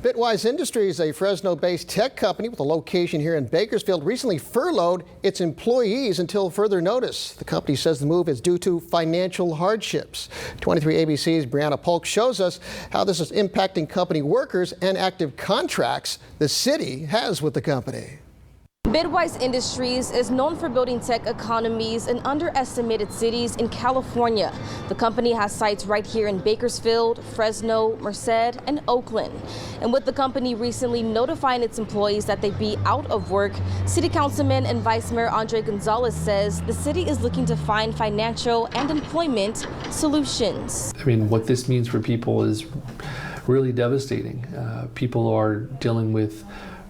Bitwise Industries, a Fresno-based tech company with a location here in Bakersfield, recently furloughed its employees until further notice. The company says the move is due to financial hardships. 23 ABC's Brianna Polk shows us how this is impacting company workers and active contracts the city has with the company. Bitwise Industries is known for building tech economies in underestimated cities in California. The company has sites right here in Bakersfield, Fresno, Merced, and Oakland. And with the company recently notifying its employees that they'd be out of work, City Councilman and Vice Mayor Andre Gonzalez says the city is looking to find financial and employment solutions. I mean, what this means for people is really devastating. People are dealing with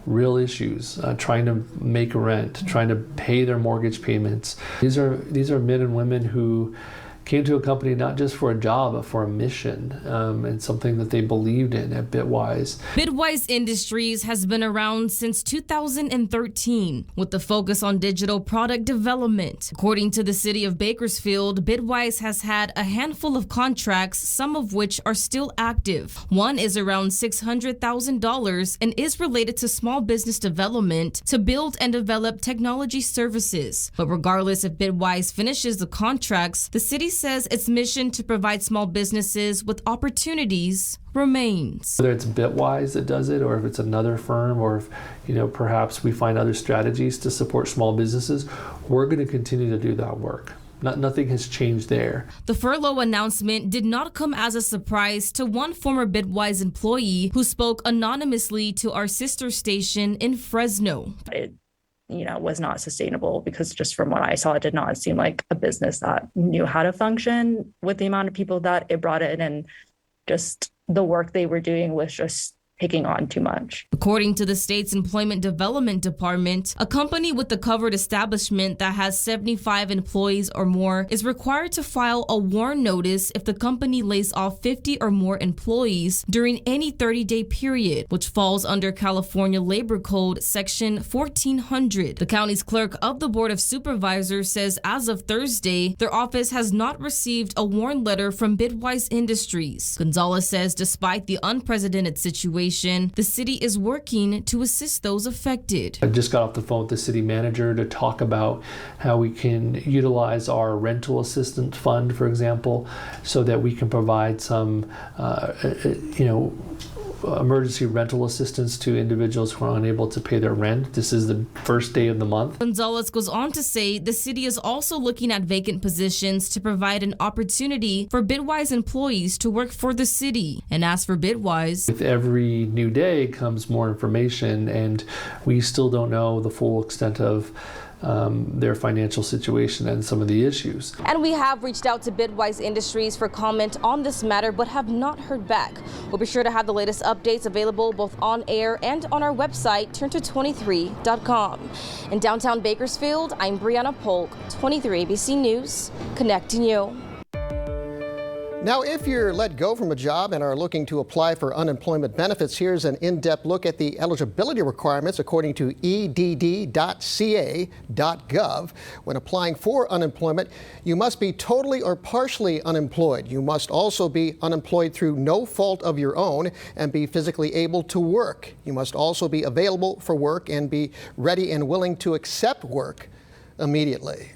real issues, trying to make rent, trying to pay their mortgage payments. These are men and women who came to a company not just for a job, but for a mission and something that they believed in at Bitwise. Bitwise Industries has been around since 2013 with the focus on digital product development. According to the city of Bakersfield, Bitwise has had a handful of contracts, some of which are still active. One is around $600,000 and is related to small business development to build and develop technology services. But regardless if Bitwise finishes the contracts, the city says its mission to provide small businesses with opportunities remains. Whether it's Bitwise that does it, or if it's another firm, or if perhaps we find other strategies to support small businesses, we're going to continue to do that work. Nothing has changed there. The furlough announcement did not come as a surprise to one former Bitwise employee who spoke anonymously to our sister station in Fresno. It was not sustainable because just from what I saw, it did not seem like a business that knew how to function with the amount of people that it brought in, and just the work they were doing was just taking on too much. According to the state's Employment Development Department, a company with a covered establishment that has 75 employees or more is required to file a warn notice if the company lays off 50 or more employees during any 30-day period, which falls under California Labor Code Section 1400. The county's clerk of the Board of Supervisors says as of Thursday, their office has not received a warn letter from Bitwise Industries. Gonzalez says despite the unprecedented situation, the city is working to assist those affected. I just got off the phone with the city manager to talk about how we can utilize our rental assistance fund, for example, so that we can provide some, emergency rental assistance to individuals who are unable to pay their rent. This is the first day of the month. Gonzalez goes on to say the city is also looking at vacant positions to provide an opportunity for Bitwise employees to work for the city. And as for Bitwise, with every new day comes more information, and we still don't know the full extent of their financial situation and some of the issues. And we have reached out to Bitwise Industries for comment on this matter, but have not heard back. We'll be sure to have the latest updates available both on air and on our website, turnto23.com. In downtown Bakersfield, I'm Brianna Polk, 23 ABC News, connecting you. Now, if you're let go from a job and are looking to apply for unemployment benefits, here's an in-depth look at the eligibility requirements according to edd.ca.gov. When applying for unemployment, you must be totally or partially unemployed. You must also be unemployed through no fault of your own and be physically able to work. You must also be available for work and be ready and willing to accept work immediately.